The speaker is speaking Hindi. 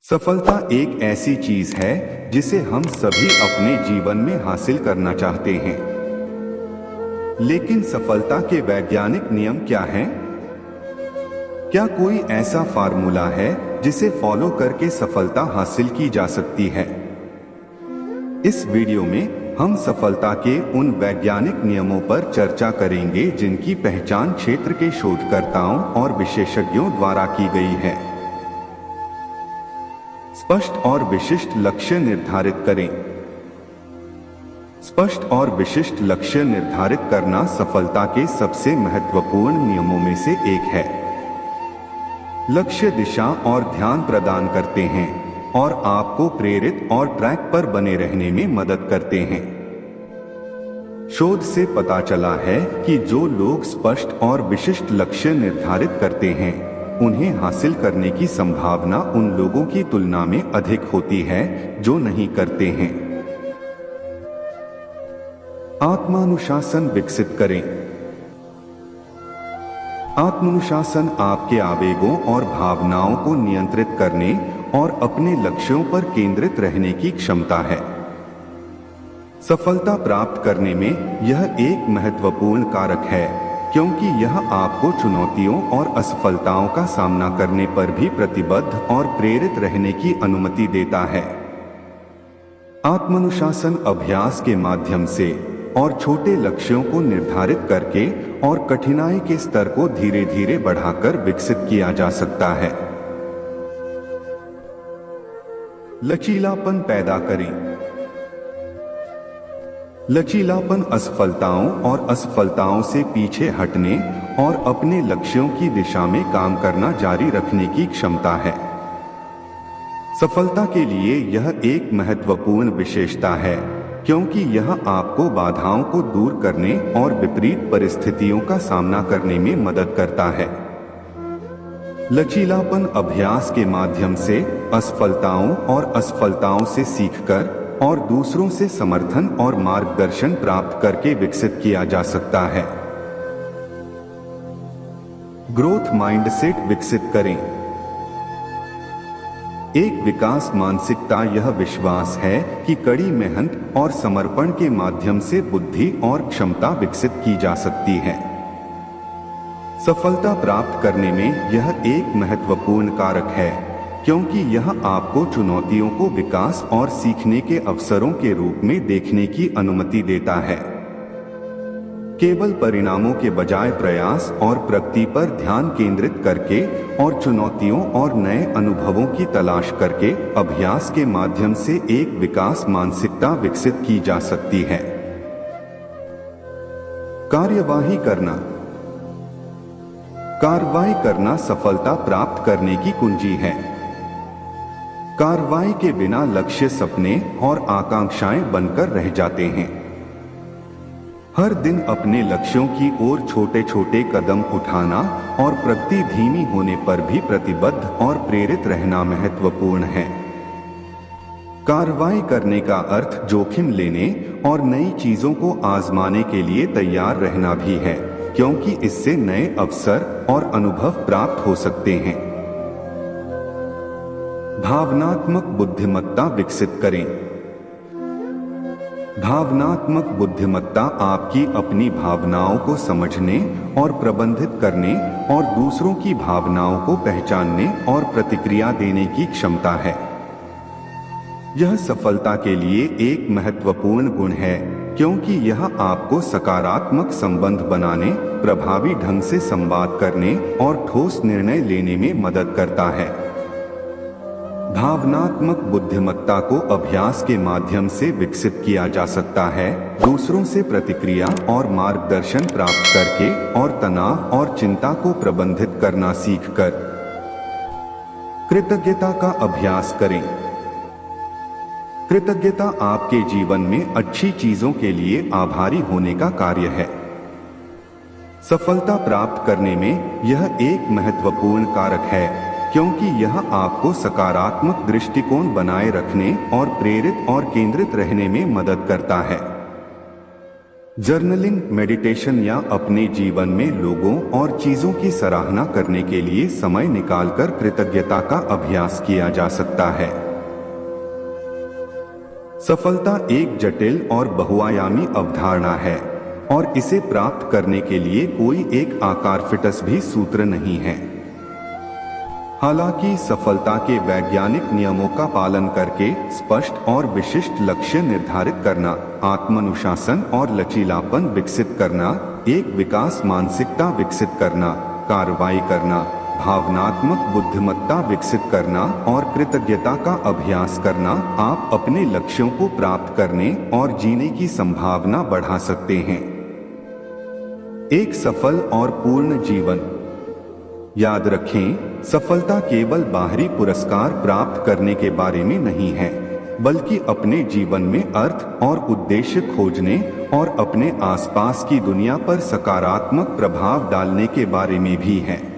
सफलता एक ऐसी चीज है जिसे हम सभी अपने जीवन में हासिल करना चाहते हैं। लेकिन सफलता के वैज्ञानिक नियम क्या हैं? क्या कोई ऐसा फार्मूला है जिसे फॉलो करके सफलता हासिल की जा सकती है? इस वीडियो में हम सफलता के उन वैज्ञानिक नियमों पर चर्चा करेंगे जिनकी पहचान क्षेत्र के शोधकर्ताओं और विशेषज्ञों द्वारा की गई है। स्पष्ट और विशिष्ट लक्ष्य निर्धारित करें। स्पष्ट और विशिष्ट लक्ष्य निर्धारित करना सफलता के सबसे महत्वपूर्ण नियमों में से एक है। लक्ष्य दिशा और ध्यान प्रदान करते हैं और आपको प्रेरित और ट्रैक पर बने रहने में मदद करते हैं। शोध से पता चला है कि जो लोग स्पष्ट और विशिष्ट लक्ष्य निर्धारित करते हैं उन्हें हासिल करने की संभावना उन लोगों की तुलना में अधिक होती है जो नहीं करते हैं। आत्मानुशासन विकसित करें। आत्मानुशासन आपके आवेगों और भावनाओं को नियंत्रित करने और अपने लक्ष्यों पर केंद्रित रहने की क्षमता है। सफलता प्राप्त करने में यह एक महत्वपूर्ण कारक है क्योंकि यह आपको चुनौतियों और असफलताओं का सामना करने पर भी प्रतिबद्ध और प्रेरित रहने की अनुमति देता है। आत्मानुशासन अभ्यास के माध्यम से और छोटे लक्ष्यों को निर्धारित करके और कठिनाई के स्तर को धीरे धीरे बढ़ाकर विकसित किया जा सकता है। लचीलापन पैदा करें। लचीलापन असफलताओं और असफलताओं से पीछे हटने और अपने लक्ष्यों की दिशा में काम करना जारी रखने की क्षमता है। सफलता के लिए यह एक महत्वपूर्ण विशेषता है क्योंकि यह आपको बाधाओं को दूर करने और विपरीत परिस्थितियों का सामना करने में मदद करता है। लचीलापन अभ्यास के माध्यम से असफलताओं और असफलताओं से सीखकर और दूसरों से समर्थन और मार्गदर्शन प्राप्त करके विकसित किया जा सकता है। ग्रोथ माइंडसेट विकसित करें। एक विकास मानसिकता यह विश्वास है कि कड़ी मेहनत और समर्पण के माध्यम से बुद्धि और क्षमता विकसित की जा सकती है। सफलता प्राप्त करने में यह एक महत्वपूर्ण कारक है क्योंकि यह आपको चुनौतियों को विकास और सीखने के अवसरों के रूप में देखने की अनुमति देता है। केवल परिणामों के बजाय प्रयास और प्रगति पर ध्यान केंद्रित करके और चुनौतियों और नए अनुभवों की तलाश करके अभ्यास के माध्यम से एक विकास मानसिकता विकसित की जा सकती है। कार्यवाही करना। कार्रवाई करना सफलता प्राप्त करने की कुंजी है। कार्रवाई के बिना लक्ष्य सपने और आकांक्षाएं बनकर रह जाते हैं। हर दिन अपने लक्ष्यों की ओर छोटे छोटे कदम उठाना और प्रगति धीमी होने पर भी प्रतिबद्ध और प्रेरित रहना महत्वपूर्ण है। कार्रवाई करने का अर्थ जोखिम लेने और नई चीजों को आजमाने के लिए तैयार रहना भी है क्योंकि इससे नए अवसर और अनुभव प्राप्त हो सकते हैं। भावनात्मक बुद्धिमत्ता विकसित करें। भावनात्मक बुद्धिमत्ता आपकी अपनी भावनाओं को समझने और प्रबंधित करने और दूसरों की भावनाओं को पहचानने और प्रतिक्रिया देने की क्षमता है। यह सफलता के लिए एक महत्वपूर्ण गुण है क्योंकि यह आपको सकारात्मक संबंध बनाने, प्रभावी ढंग से संवाद करने और ठोस निर्णय लेने में मदद करता है। भावनात्मक बुद्धिमत्ता को अभ्यास के माध्यम से विकसित किया जा सकता है, दूसरों से प्रतिक्रिया और मार्गदर्शन प्राप्त करके और तनाव और चिंता को प्रबंधित करना सीखकर। कृतज्ञता का अभ्यास करें। कृतज्ञता आपके जीवन में अच्छी चीजों के लिए आभारी होने का कार्य है। सफलता प्राप्त करने में यह एक महत्वपूर्ण कारक है क्योंकि यह आपको सकारात्मक दृष्टिकोण बनाए रखने और प्रेरित और केंद्रित रहने में मदद करता है। जर्नलिंग, मेडिटेशन या अपने जीवन में लोगों और चीजों की सराहना करने के लिए समय निकालकर कृतज्ञता का अभ्यास किया जा सकता है। सफलता एक जटिल और बहुआयामी अवधारणा है और इसे प्राप्त करने के लिए कोई एक आकार फिटस भी सूत्र नहीं है। हालांकि सफलता के वैज्ञानिक नियमों का पालन करके स्पष्ट और विशिष्ट लक्ष्य निर्धारित करना, आत्मानुशासन और लचीलापन विकसित करना, एक विकास मानसिकता विकसित करना, कार्रवाई करना, भावनात्मक बुद्धिमत्ता विकसित करना और कृतज्ञता का अभ्यास करना, आप अपने लक्ष्यों को प्राप्त करने और जीने की संभावना बढ़ा सकते हैं। एक सफल और पूर्ण जीवन। याद रखें, सफलता केवल बाहरी पुरस्कार प्राप्त करने के बारे में नहीं है, बल्कि अपने जीवन में अर्थ और उद्देश्य खोजने और अपने आसपास की दुनिया पर सकारात्मक प्रभाव डालने के बारे में भी है।